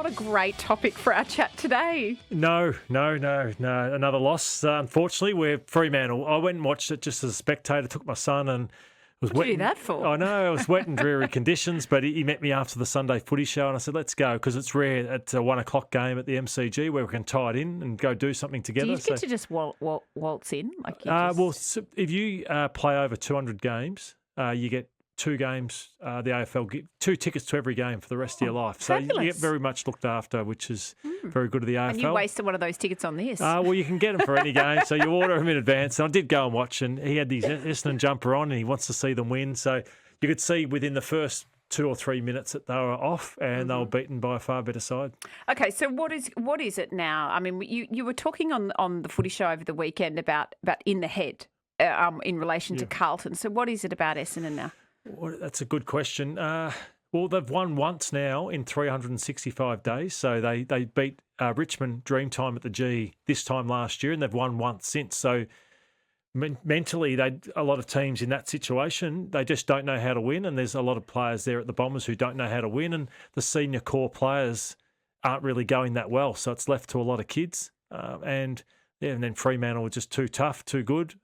not a great topic for our chat today. No. Another loss. Unfortunately, we're Fremantle. I went and watched it just as a spectator, took my son and was What did you do that for? I know, it was wet and dreary conditions, but he met me after the Sunday footy show and I said, let's go, because it's rare at a 1 o'clock game at the MCG where we can tie it in and go do something together. Do you get to just waltz in? Well, if you play over 200 games, you get 2 games, the AFL give 2 tickets to every game for the rest of your life. So fabulous. you get very much looked after, which is very good of the AFL. And you wasted one of those tickets on this. Well, you can get them for any game, so you order them in advance. And I did go and watch, and he had his Essendon jumper on, and he wants to see them win. So you could see within the first 2 or 3 minutes that they were off, and they were beaten by a far better side. Okay, so what is it now? I mean, you were talking on the footy show over the weekend about in the head in relation to Carlton. So what is it about Essendon now? Well, that's a good question. Well, they've won once now in 365 days. So they beat Richmond Dreamtime at the G this time last year, and they've won once since. So mentally, a lot of teams in that situation, they just don't know how to win, and there's a lot of players there at the Bombers who don't know how to win, and the senior core players aren't really going that well. So it's left to a lot of kids. And then Fremantle were just too tough, too good.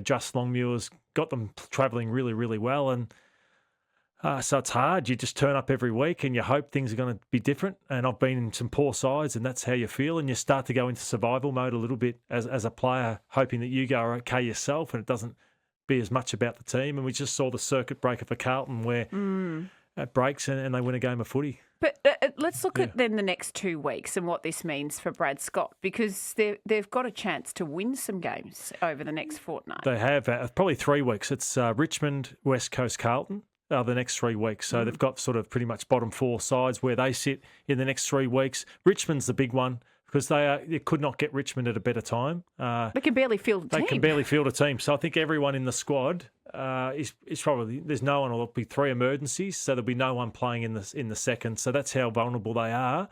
Just Longmuir's got them travelling really, really well. And so it's hard. You just turn up every week and you hope things are going to be different. And I've been in some poor sides and that's how you feel. And you start to go into survival mode a little bit as a player, hoping that you go okay yourself and it doesn't be as much about the team. And we just saw the circuit breaker for Carlton where it breaks and they win a game of footy. But let's look at then the next 2 weeks and what this means for Brad Scott, because they've got a chance to win some games over the next fortnight. They have probably 3 weeks. It's Richmond, West Coast, Carlton the next 3 weeks. So they've got sort of pretty much bottom 4 sides where they sit in the next 3 weeks. Richmond's the big one because they could not get Richmond at a better time. They can barely field a team. They can barely field a team. So I think everyone in the squad is probably, there's no one, or there'll be 3 emergencies, so there'll be no one playing in the second. So that's how vulnerable they are.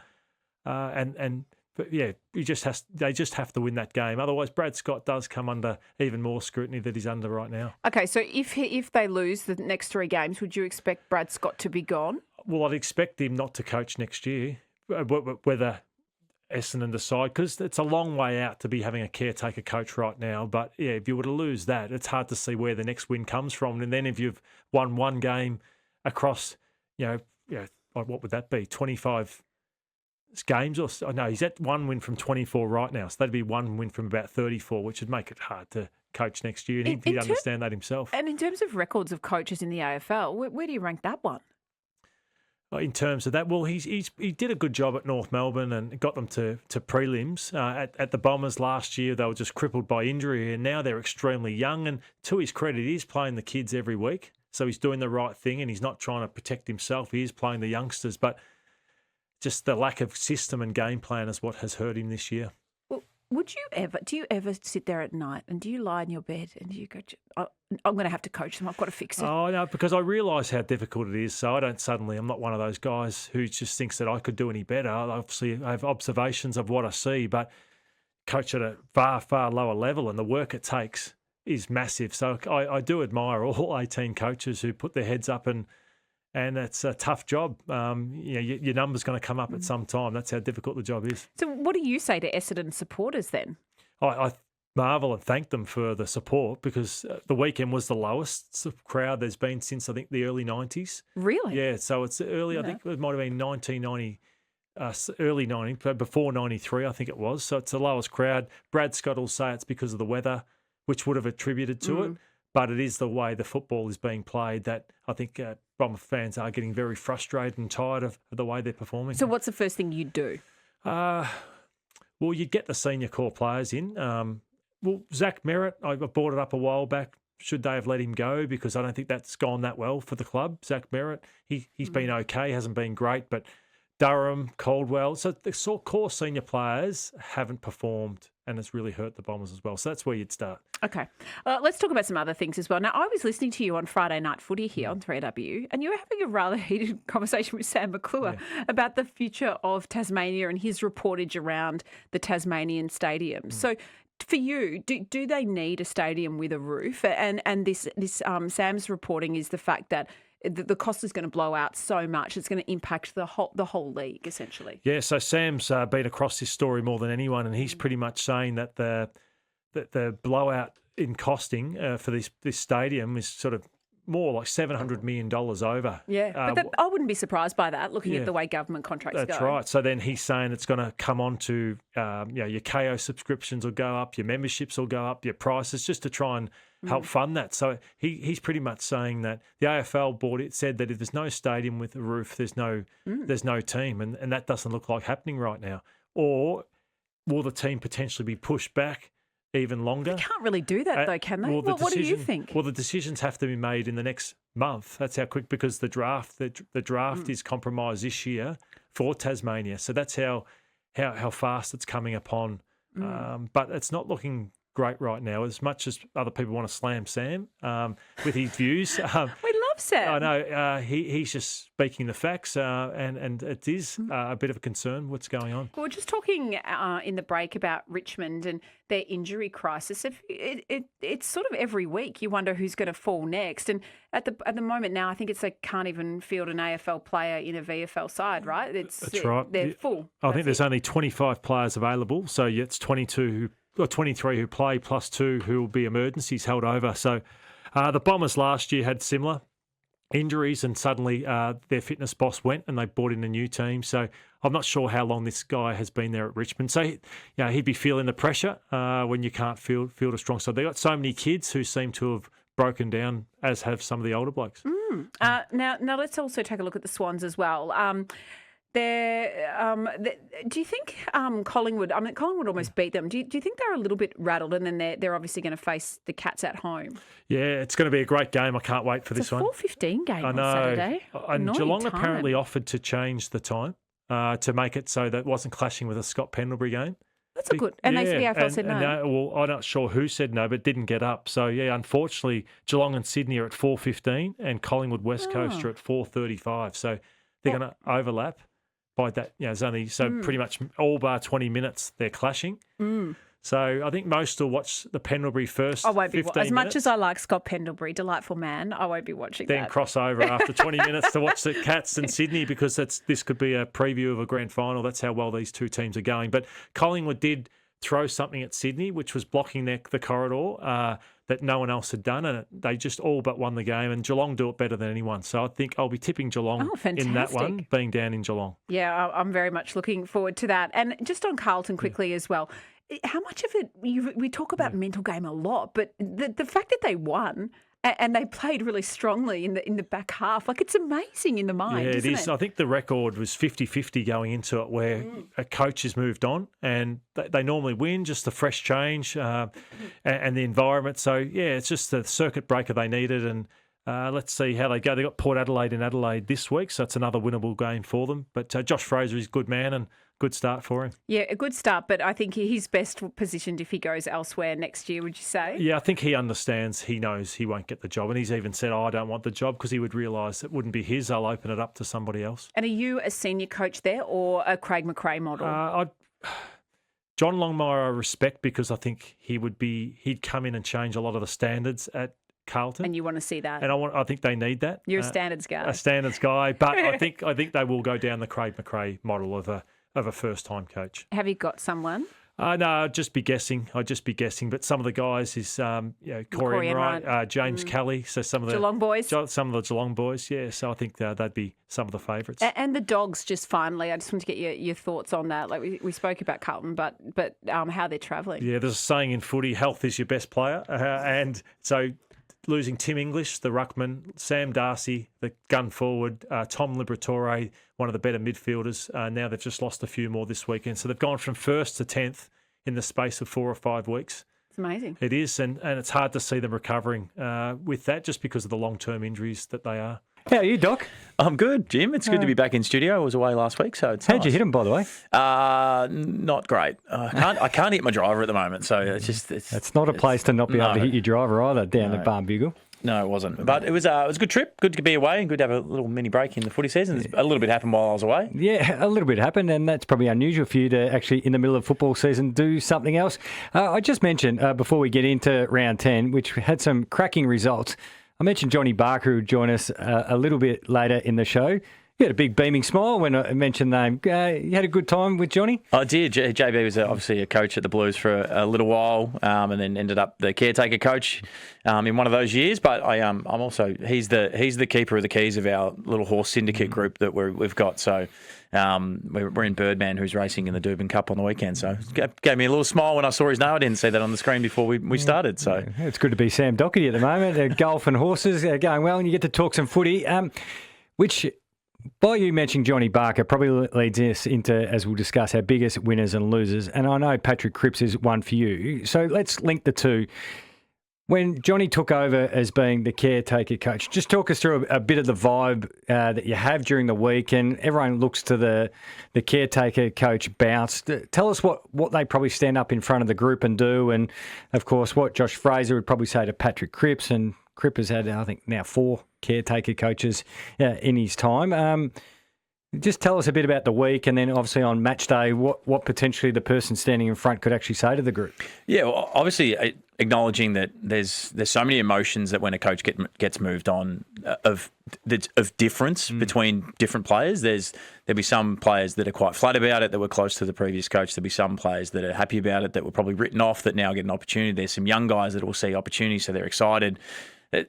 But yeah, they just have to win that game. Otherwise, Brad Scott does come under even more scrutiny that he's under right now. Okay, so if they lose the next 3 games, would you expect Brad Scott to be gone? Well, I'd expect him not to coach next year, whether Essendon decide, because it's a long way out to be having a caretaker coach right now. But yeah, if you were to lose that, it's hard to see where the next win comes from. And then if you've won 1 game across, what would that be? 25 games or so? No, he's at 1 win from 24 right now. So that'd be 1 win from about 34, which would make it hard to coach next year. And he'd understand that himself. And in terms of records of coaches in the AFL, where do you rank that one? In terms of that, well, he did a good job at North Melbourne and got them to prelims. At the Bombers last year, they were just crippled by injury, and now they're extremely young. And to his credit, he's playing the kids every week, so he's doing the right thing, and he's not trying to protect himself. He is playing the youngsters, but just the lack of system and game plan is what has hurt him this year. Well, do you ever sit there at night and do you lie in your bed and do you go, I'm going to have to coach them, I've got to fix it? Oh, no, because I realise how difficult it is. So I'm not one of those guys who just thinks that I could do any better. Obviously, I have observations of what I see, but coach at a far, far lower level, and the work it takes is massive. So I do admire all 18 coaches who put their heads up, and it's a tough job. Your number's going to come up at some time. That's how difficult the job is. So what do you say to Essendon supporters then? I marvel and thank them for the support, because the weekend was the lowest crowd there's been since, I think, the early 90s. Really? Yeah, so it's early, I think it might have been 1990, early 90, but before 93, I think it was. So it's the lowest crowd. Brad Scott will say it's because of the weather, which would have attributed to it. But it is the way the football is being played that I think Bomber fans are getting very frustrated and tired of the way they're performing. So what's the first thing you'd do? Well, you'd get the senior core players in. Zach Merritt, I brought it up a while back. Should they have let him go? Because I don't think that's gone that well for the club. Zach Merritt, he's been okay, hasn't been great, but Durham, Caldwell. So the core senior players haven't performed, and it's really hurt the Bombers as well. So that's where you'd start. Okay. Let's talk about some other things as well. Now, I was listening to you on Friday Night Footy here on 3W, and you were having a rather heated conversation with Sam McClure about the future of Tasmania and his reportage around the Tasmanian stadium. So for you, do they need a stadium with a roof? And this Sam's reporting is the fact that the cost is going to blow out so much. It's going to impact the whole league, essentially. Yeah, so Sam's been across this story more than anyone, and he's pretty much saying that the blowout in costing for this stadium is sort of more like $700 million over. Yeah, but I wouldn't be surprised by that, looking at the way government contracts go. That's right. So then he's saying it's going to come on to, your KO subscriptions will go up, your memberships will go up, your prices, just to try and help fund that. So he's pretty much saying that the AFL board said that if there's no stadium with a roof, there's no team, and that doesn't look like happening right now. Or will the team potentially be pushed back even longer? They can't really do that though, can they? Well, what do you think? Well, the decisions have to be made in the next month. That's how quick, because the draft is compromised this year for Tasmania. So that's how fast it's coming upon. But it's not looking great right now, as much as other people want to slam Sam with his views. We love Sam. I know. He's just speaking the facts, and it is a bit of a concern what's going on. We were just talking in the break about Richmond and their injury crisis. It's sort of every week you wonder who's going to fall next. And at the moment now, I think it's they can't even field an AFL player in a VFL side, right? That's right. They're full. I think there's only 25 players available, so it's 23 who play plus 2 who will be emergencies held over. So the Bombers last year had similar injuries, and suddenly their fitness boss went and they brought in a new team. So I'm not sure how long this guy has been there at Richmond. So he'd be feeling the pressure when you can't field a strong side. They've got so many kids who seem to have broken down, as have some of the older blokes. Now let's also take a look at the Swans as well. Do you think Collingwood? I mean, Collingwood almost beat them. Do you think they're a little bit rattled, and then they're obviously going to face the Cats at home? Yeah, it's going to be a great game. I can't wait for this one. It's a 4:15 game on Saturday. And Geelong apparently offered to change the time to make it so that it wasn't clashing with a Scott Pendlebury game. That's a good. And the AFL said no. Well, I'm not sure who said no, but didn't get up. So yeah, unfortunately, Geelong and Sydney are at 4:15, and Collingwood West Coast are at 4:35. So they're going to overlap. By that, there's only pretty much all bar 20 minutes they're clashing. So I think most will watch the Pendlebury first. I won't be 15 minutes. As much as I like Scott Pendlebury, delightful man, I won't be watching then that. Cross over after 20 minutes to watch the Cats and Sydney, because this could be a preview of a grand final. That's how well these two teams are going. But Collingwood did throw something at Sydney, which was blocking the corridor that no one else had done, and they just all but won the game. And Geelong do it better than anyone. So I think I'll be tipping Geelong in that one, being down in Geelong. Yeah, I'm very much looking forward to that. And just on Carlton quickly as well, how much of it, we talk about mental game a lot, but the fact that they won and they played really strongly in the back half, like, it's amazing in the mind, yeah, isn't it? I think the record was 50-50 going into it, where a coach has moved on and they normally win, just the fresh change and the environment. So, yeah, it's just the circuit breaker they needed, and let's see how they go. They got Port Adelaide in Adelaide this week, so it's another winnable game for them. But Josh Fraser is a good man, and good start for him. Yeah, a good start, but I think he's best positioned if he goes elsewhere next year, would you say? Yeah, I think he understands. He knows he won't get the job, and he's even said, I don't want the job, because he would realise it wouldn't be his. I'll open it up to somebody else. And are you a senior coach there, or a Craig McRae model? John Longmire I respect, because I think he'd come in and change a lot of the standards at Carlton. And you want to see that? And I think they need that. You're a standards guy. A standards guy, but I think they will go down the Craig McRae model of a first-time coach. Have you got someone? No, I'd just be guessing. But some of the guys is Corey Enright, James Kelly. So some of the Geelong boys. Some of the Geelong boys, yeah. So I think they'd be some of the favourites. And the Dogs, just finally, I just want to get your thoughts on that. Like we spoke about Carlton, but how they're travelling. Yeah, there's a saying in footy: health is your best player, and so. Losing Tim English, the ruckman, Sam Darcy, the gun forward, Tom Liberatore, one of the better midfielders. Now they've just lost a few more this weekend. So they've gone from 1st to 10th in the space of 4 or 5 weeks. It's amazing. It is, and it's hard to see them recovering with that, just because of the long-term injuries that they are. How are you, Doc? I'm good, Jim. It's good to be back in studio. I was away last week, so it's How'd you hit him, by the way? Not great. I can't hit my driver at the moment, so it's not a place to not be able to hit your driver either down at Barnbugle. No, it wasn't. But it was a good trip. Good to be away and good to have a little mini break in the footy season. A little bit happened while I was away. Yeah, a little bit happened, and that's probably unusual for you to actually, in the middle of football season, do something else. I just mentioned before we get into round 10, which had some cracking results. I mentioned Johnny Barker, who would join us a little bit later in the show. You had a big beaming smile when I mentioned the name. You had a good time with Johnny? I did. JB was obviously a coach at the Blues for a little while, and then ended up the caretaker coach in one of those years. But I'm also he's the keeper of the keys of our little horse syndicate group that we've got. So we're in Birdman, who's racing in the Dubin Cup on the weekend. So it gave me a little smile when I saw his name. I didn't see that on the screen before we started. So it's good to be Sam Docherty at the moment. Golf and horses are going well, and you get to talk some footy, which. By you mentioning Johnny Barker probably leads us into, as we'll discuss, our biggest winners and losers. And I know Patrick Cripps is one for you. So let's link the two. When Johnny took over as being the caretaker coach, just talk us through a bit of the vibe that you have during the week, and everyone looks to the caretaker coach bounce. Tell us what they probably stand up in front of the group and do, and, of course, what Josh Fraser would probably say to Patrick Cripps, and Cripps has had, I think, now 4 caretaker coaches in his time. Just tell us a bit about the week, and then obviously on match day, what potentially the person standing in front could actually say to the group. Yeah, well, obviously acknowledging that there's so many emotions that when a coach gets moved on of difference between different players. There'll be some players that are quite flat about it that were close to the previous coach. There'll be some players that are happy about it that were probably written off that now get an opportunity. There's some young guys that will see opportunity, so they're excited.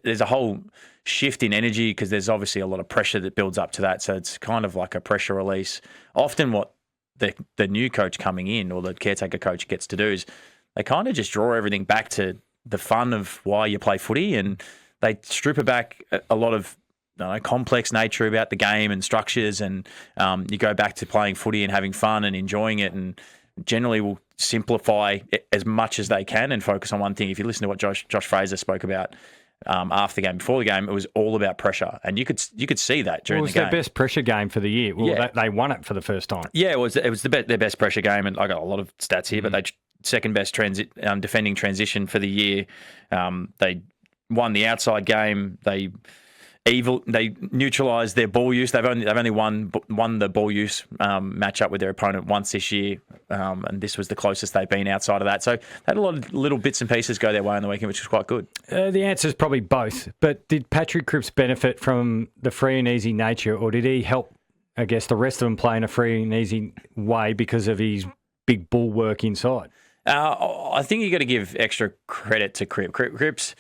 There's a whole shift in energy because there's obviously a lot of pressure that builds up to that. So it's kind of like a pressure release. Often what the new coach coming in or the caretaker coach gets to do is they kind of just draw everything back to the fun of why you play footy, and they strip it back a lot of complex nature about the game and structures, and you go back to playing footy and having fun and enjoying it, and generally will simplify it as much as they can and focus on one thing. If you listen to what Josh Fraser spoke about after the game, before the game, it was all about pressure, and you could see that during the game. It was their best pressure game for the year. Well, yeah. They won it for the first time. Yeah, it was their best pressure game, and I got a lot of stats here, but they second best defending transition for the year. They won the outside game. They neutralised their ball use. They've only won the ball use matchup with their opponent once this year, and this was the closest they've been outside of that. So they had a lot of little bits and pieces go their way on the weekend, which was quite good. The answer is probably both. But did Patrick Cripps benefit from the free and easy nature, or did he help, I guess, the rest of them play in a free and easy way because of his big bulwark inside? I think you got to give extra credit to Cripps.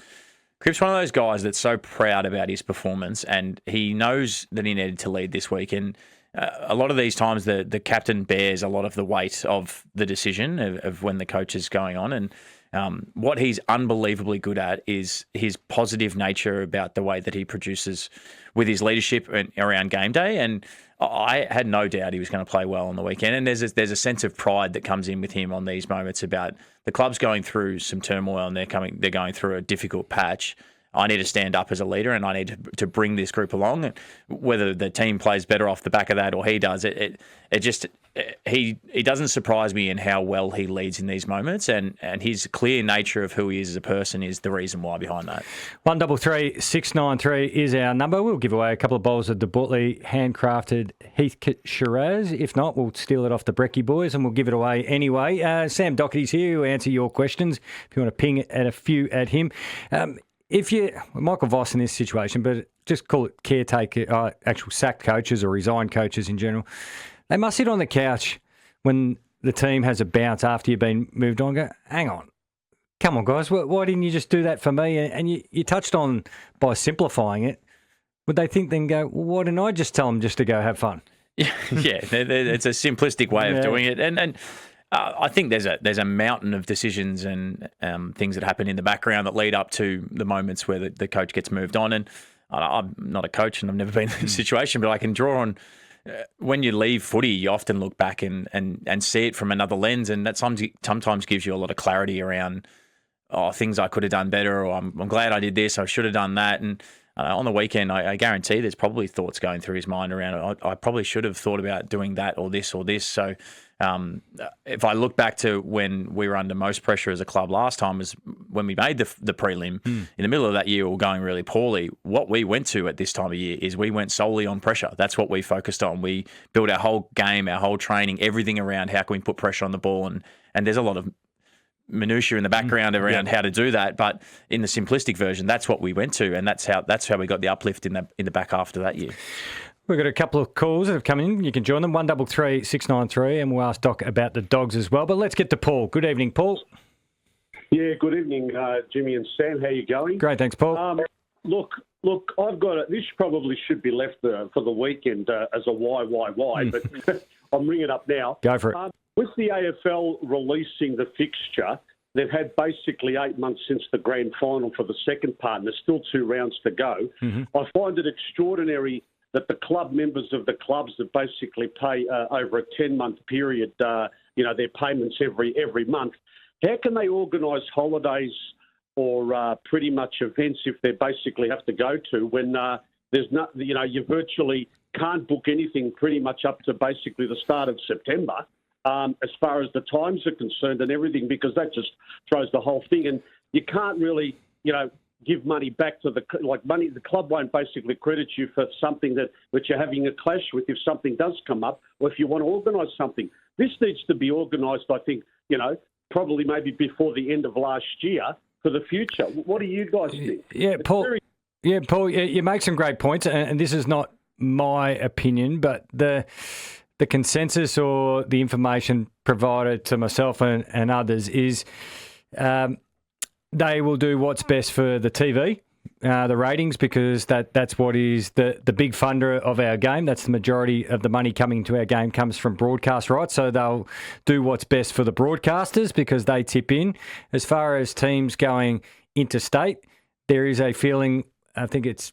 Cripps one of those guys that's so proud about his performance, and he knows that he needed to lead this week. And a lot of these times, the captain bears a lot of the weight of the decision of when the coach is going on. And what he's unbelievably good at is his positive nature about the way that he produces with his leadership around game day. And I had no doubt he was going to play well on the weekend. And there's a sense of pride that comes in with him on these moments about the club's going through some turmoil and they're going through a difficult patch. I need to stand up as a leader, and I need to bring this group along. And whether the team plays better off the back of that or he does, he doesn't surprise me in how well he leads in these moments, and his clear nature of who he is as a person is the reason why behind that. 133 693 is our number. We'll give away a couple of bowls of Debortley handcrafted Heathcote Shiraz. If not, we'll steal it off the Brecky boys and we'll give it away anyway. Sam Docherty's here to answer your questions if you want to ping a few at him. If you Michael Voss in this situation, but just call it caretaker, actual sacked coaches or resigned coaches in general, they must sit on the couch when the team has a bounce after you've been moved on. Go, hang on, come on, guys, why didn't you just do that for me? And you touched on by simplifying it. Would they think then go, well, why didn't I just tell them just to go have fun? Yeah, it's a simplistic way of doing it, and. I think there's a mountain of decisions and things that happen in the background that lead up to the moments where the coach gets moved on. And I'm not a coach and I've never been in this situation, but I can draw on when you leave footy, you often look back and see it from another lens, and that sometimes gives you a lot of clarity around things I could have done better, or I'm glad I did this, I should have done that. And on the weekend, I guarantee there's probably thoughts going through his mind around I probably should have thought about doing that or this or this. So if I look back to when we were under most pressure as a club last time, was when we made the prelim. In the middle of that year, we were going really poorly. What we went to at this time of year is we went solely on pressure. That's what we focused on. We built our whole game, our whole training, everything around how can we put pressure on the ball. And there's a lot of minutiae in the background around how to do that. But in the simplistic version, that's what we went to, and that's how we got the uplift in the back half of that year. We've got a couple of calls that have come in. You can join them, 133 693, and we'll ask Doc about the Dogs as well. But let's get to Paul. Good evening, Paul. Yeah, good evening, Jimmy and Sam. How you going? Great, thanks, Paul. Look, I've got it. This probably should be left for the weekend as a why, but I'm ringing it up now. Go for it. With the AFL releasing the fixture, they've had basically 8 months since the grand final for the second part, and there's still 2 rounds to go. I find it extraordinary that the club members of the clubs that basically pay over a 10-month period, their payments every month. How can they organise holidays or pretty much events if they basically have to go to when there's not, you virtually can't book anything pretty much up to basically the start of September as far as the times are concerned and everything, because that just throws the whole thing. And you can't really, give money back to the club won't basically credit you for something that you're having a clash with if something does come up or if you want to organise something. This needs to be organised, I think, probably maybe before the end of last year for the future. What do you guys think? Yeah, Paul. Paul, you make some great points, and this is not my opinion, but the consensus or the information provided to myself and others is they will do what's best for the TV, the ratings, because that's what is the big funder of our game. That's the majority of the money coming to our game comes from broadcast rights. So they'll do what's best for the broadcasters because they tip in. As far as teams going interstate, there is a feeling, I think it's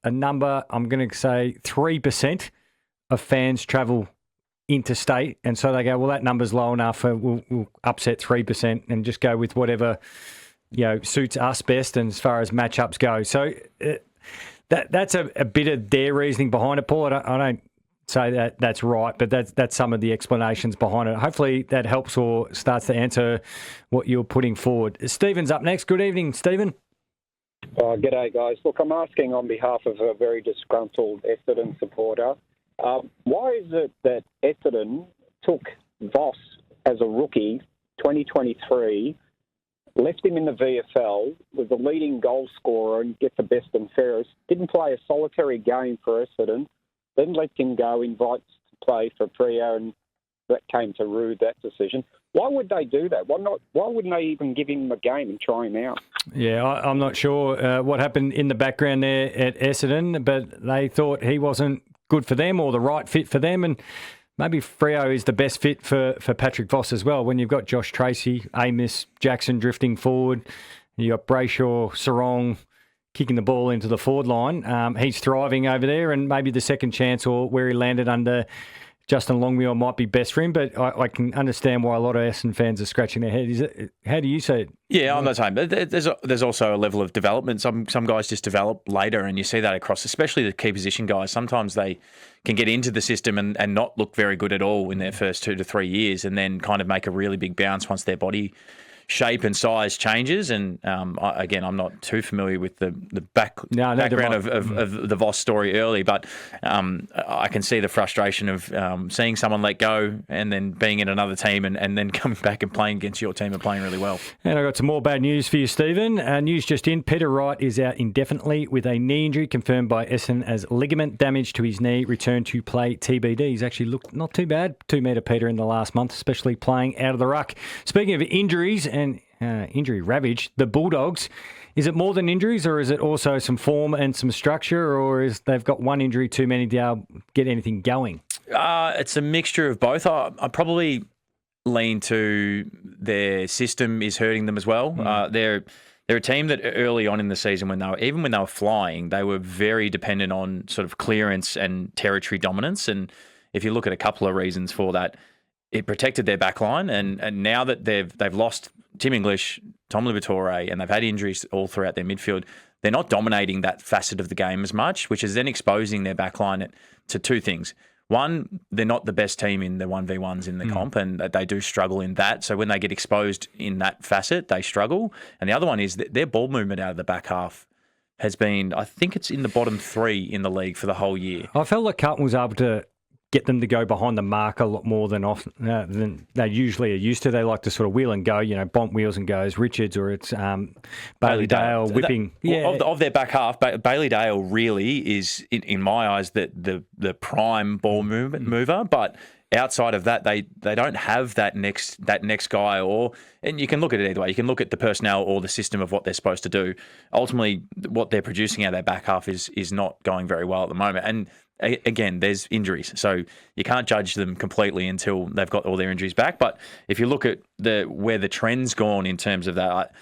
a number, I'm going to say 3% of fans travel interstate. And so they go, well, that number's low enough. We'll upset 3% and just go with whatever suits us best and as far as matchups go. So that's a bit of their reasoning behind it, Paul. I don't say that's right, but that's some of the explanations behind it. Hopefully that helps or starts to answer what you're putting forward. Stephen's up next. Good evening, Stephen. G'day, guys. Look, I'm asking on behalf of a very disgruntled Essendon supporter. Why is it that Essendon took Voss as a rookie, 2023, left him in the VFL, was the leading goal scorer and gets the best and fairest, didn't play a solitary game for Essendon, then let him go, invites to play for Freo, and that came to rue that decision. Why would they do that? Why wouldn't they even give him a game and try him out? Yeah, I'm not sure what happened in the background there at Essendon, but they thought he wasn't good for them or the right fit for them, and maybe Freo is the best fit for Patrick Voss as well. When you've got Josh Tracy, Amos, Jackson drifting forward, you've got Brayshaw, Sarong kicking the ball into the forward line. He's thriving over there, and maybe the second chance or where he landed under Justin Longmuir might be best for him, but I can understand why a lot of Essendon fans are scratching their head. How do you see it? Yeah, I'm the same. There's also a level of development. Some guys just develop later, and you see that across, especially the key position guys. Sometimes they can get into the system and not look very good at all in their first 2 to 3 years, and then kind of make a really big bounce once their body shape and size changes. And again, I'm not too familiar with the background of the Voss story early, but I can see the frustration of seeing someone let go and then being in another team and then coming back and playing against your team and playing really well. And I've got some more bad news for you, Stephen. News just in, Peter Wright is out indefinitely with a knee injury confirmed by Essendon as ligament damage to his knee, return to play TBD. He's actually looked not too bad, 2 metre Peter in the last month, especially playing out of the ruck. Speaking of injuries and injury ravage, the Bulldogs, is it more than injuries or is it also some form and some structure, or is they've got one injury too many to get anything going? It's a mixture of both. I probably lean to their system is hurting them as well. They're a team that early on in the season, when they were flying, they were very dependent on sort of clearance and territory dominance. And if you look at a couple of reasons for that, it protected their backline, and now that they've lost Tim English, Tom Liberatore, and they've had injuries all throughout their midfield, they're not dominating that facet of the game as much, which is then exposing their backline to 2 things. One, they're not the best team in the 1v1s in the comp, and they do struggle in that. So when they get exposed in that facet, they struggle. And the other one is that their ball movement out of the back half has been, I think it's in the bottom 3 in the league for the whole year. I felt like Carlton was able to get them to go behind the mark a lot more than they usually are used to. They like to sort of wheel and go, Bont wheels and goes, Richards, or it's Bailey Dale whipping. Of their back half, Bailey Dale really is, in my eyes, the prime ball mover, but outside of that, they don't have that next guy, and you can look at it either way. You can look at the personnel or the system of what they're supposed to do. Ultimately, what they're producing out of their back half is not going very well at the moment. And again, there's injuries, so you can't judge them completely until they've got all their injuries back. But if you look at where the trend's gone in terms of that,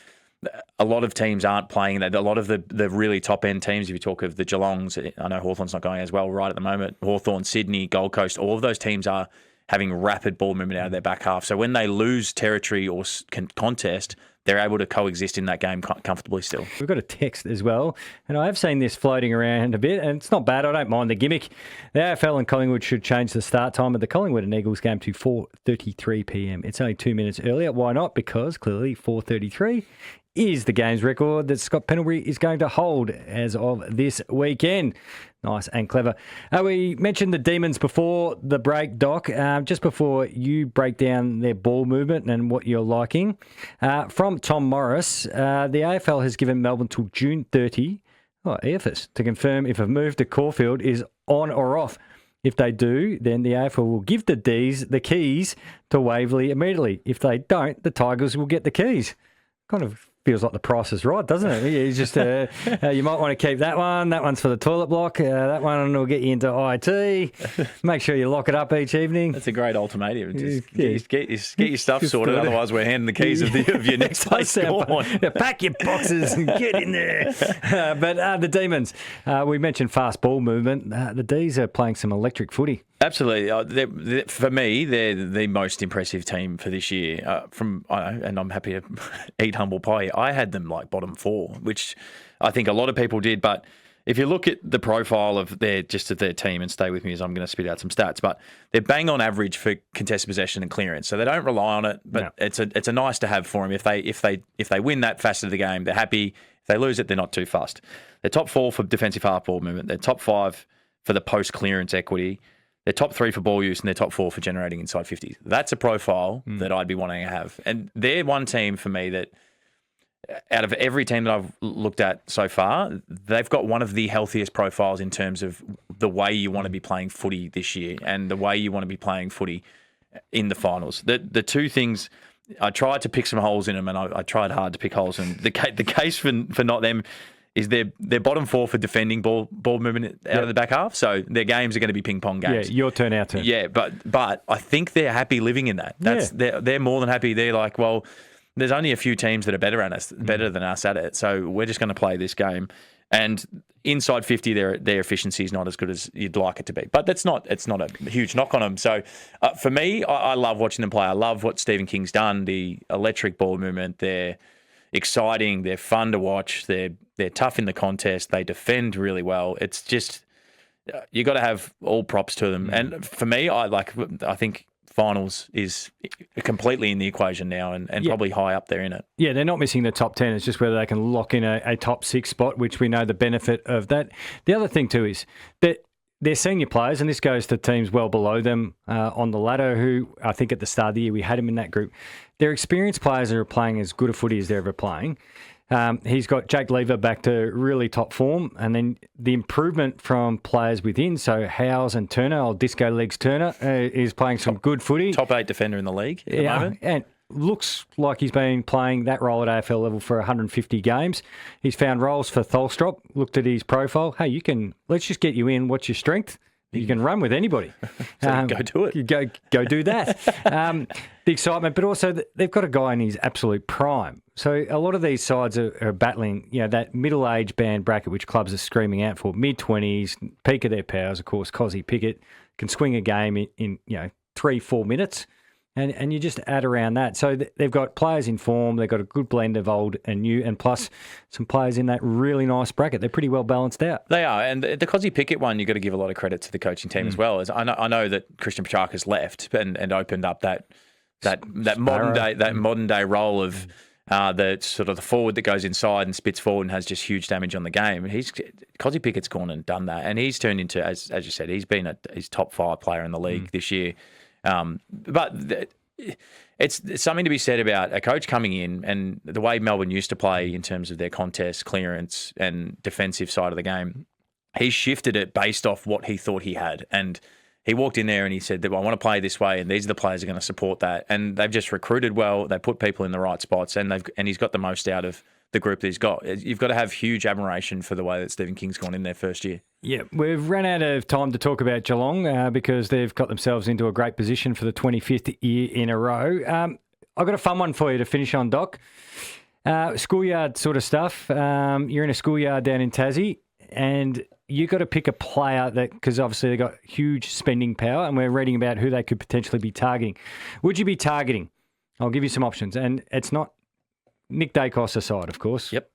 a lot of teams aren't playing that. A lot of the really top-end teams, if you talk of the Geelongs, I know Hawthorn's not going as well right at the moment, Hawthorn, Sydney, Gold Coast, all of those teams are having rapid ball movement out of their back half. So when they lose territory or contest, they're able to coexist in that game comfortably still. We've got a text as well, and I have seen this floating around a bit, and it's not bad. I don't mind the gimmick. The AFL and Collingwood should change the start time of the Collingwood and Eagles game to 4:33 p.m. It's only 2 minutes earlier. Why not? Because clearly 4:33 is the game's record that Scott Pendlebury is going to hold as of this weekend. Nice and clever. We mentioned the Demons before the break, Doc. Just before you break down their ball movement and what you're liking, from Tom Morris, the AFL has given Melbourne till June 30, EFS, to confirm if a move to Caulfield is on or off. If they do, then the AFL will give the Dees the keys to Waverley immediately. If they don't, the Tigers will get the keys. Kind of feels like the price is right, doesn't it? It's just you might want to keep that one. That one's for the toilet block. That one will get you into IT. Make sure you lock it up each evening. That's a great ultimatum. Just get your stuff sorted. Otherwise, we're handing the keys of your next place gone. Pack your boxes and get in there. But the Demons, we mentioned fast ball movement. The Dees are playing some electric footy. Absolutely. For me, they're the most impressive team for this year. And I'm happy to eat humble pie. I had them like bottom 4, which I think a lot of people did. But if you look at the profile of their team, and stay with me as I'm going to spit out some stats, but they're bang on average for contested possession and clearance. So they don't rely on it, but it's a nice to have for them. If they win that facet of the game, they're happy. If they lose it, they're not too fussed. They're top 4 for defensive half ball movement. They're top 5 for the post clearance equity. They're top 3 for ball use, and they're top 4 for generating inside 50s. That's a profile that I'd be wanting to have. And they're one team for me that, out of every team that I've looked at so far, they've got one of the healthiest profiles in terms of the way you want to be playing footy this year and the way you want to be playing footy in the finals. The two things, I tried to pick some holes in them, and I tried hard to pick holes in them. The case for not them is they're bottom 4 for defending ball movement out of the back half. So their games are going to be ping pong games. Yeah, your turn, our turn. Yeah, but I think they're happy living in that. They're more than happy. They're like, well, there's only a few teams that are better than us at it. So we're just going to play this game. And inside 50, their efficiency is not as good as you'd like it to be. But it's not a huge knock on them. So for me, I love watching them play. I love what Stephen King's done. The electric ball movement. They're exciting. They're fun to watch. They're tough in the contest. They defend really well. It's just you got to have all props to them. And for me, I think finals is completely in the equation now and probably high up there in it. Yeah, they're not missing the top 10. It's just whether they can lock in a top 6 spot, which we know the benefit of that. The other thing too is that they're senior players, and this goes to teams well below them on the ladder who I think at the start of the year we had them in that group. They're experienced players who are playing as good a footy as they're ever playing. He's got Jake Lever back to really top form, and then the improvement from players within. So Howes and Turner, old Disco Legs Turner, is playing some good footy. Top 8 defender in the league at the moment. And looks like he's been playing that role at AFL level for 150 games. He's found roles for Tholstrop, looked at his profile. Hey, let's just get you in. What's your strength? You can run with anybody. So go do it. Go do that. The excitement, but also they've got a guy in his absolute prime. So a lot of these sides are battling, that middle-age band bracket, which clubs are screaming out for. Mid-20s, peak of their powers, of course. Cozzy Pickett can swing a game in 3-4 minutes, and you just add around that. So they've got players in form. They've got a good blend of old and new, and plus some players in that really nice bracket. They're pretty well balanced out. They are, and the Cozzy Pickett one, you've got to give a lot of credit to the coaching team as well. As I know that Christian Petrarca's left and opened up that modern day role of the sort of the forward that goes inside and spits forward and has just huge damage on the game. Cozzy Pickett's gone and done that, and he's turned into, as you said, he's been his top 5 player in the league this year. It's something to be said about a coach coming in and the way Melbourne used to play in terms of their contest, clearance and defensive side of the game. He shifted it based off what he thought he had. And he walked in there and he said that I want to play this way and these are the players who are going to support that. And they've just recruited well. They put people in the right spots and he's got the most out of the group that he's got. You've got to have huge admiration for the way that Stephen King's gone in their first year. Yeah, we've run out of time to talk about Geelong because they've got themselves into a great position for the 25th year in a row. I've got a fun one for you to finish on, Doc. Schoolyard sort of stuff. You're in a schoolyard down in Tassie and you got to pick a player that, because obviously they've got huge spending power and we're reading about who they could potentially be targeting. Would you be targeting? I'll give you some options. And it's not Nick Dacos aside, of course. Yep.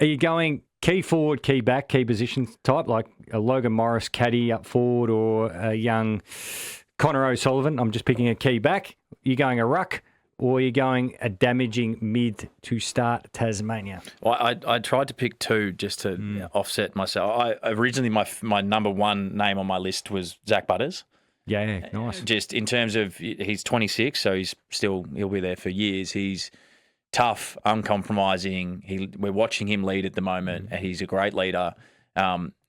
Are you going key forward, key back, key position type, like a Logan Morris caddy up forward or a young Connor O'Sullivan? I'm just picking a key back. You're going a ruck or you're going a damaging mid to start Tasmania? Well, I tried to pick 2 just to offset myself. Originally, my number 1 name on my list was Zach Butters. Yeah, nice. Just in terms of he's 26, so he'll be there for years. He's tough, uncompromising. We're watching him lead at the moment. He's a great leader.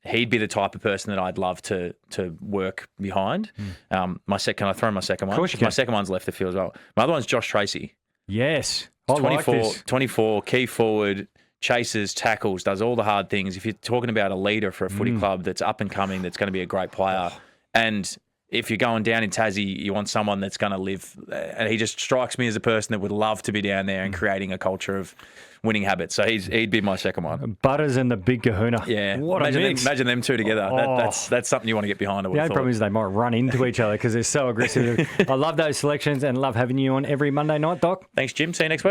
He'd be the type of person that I'd love to work behind. Can I throw my second one? Of course you can. My second one's left the field as well. My other one's Josh Tracy. Yes. I 24, like this. 24, key forward, chases, tackles, does all the hard things. If you're talking about a leader for a footy club that's up and coming, that's going to be a great player, and if you're going down in Tassie, you want someone that's going to live. And he just strikes me as a person that would love to be down there and creating a culture of winning habits. So he'd be my second one. Butters and the big kahuna. Yeah. What a mix. Imagine them 2 together. Oh. That's something you want to get behind. The only problem is they might run into each other because they're so aggressive. I love those selections and love having you on every Monday night, Doc. Thanks, Jim. See you next week.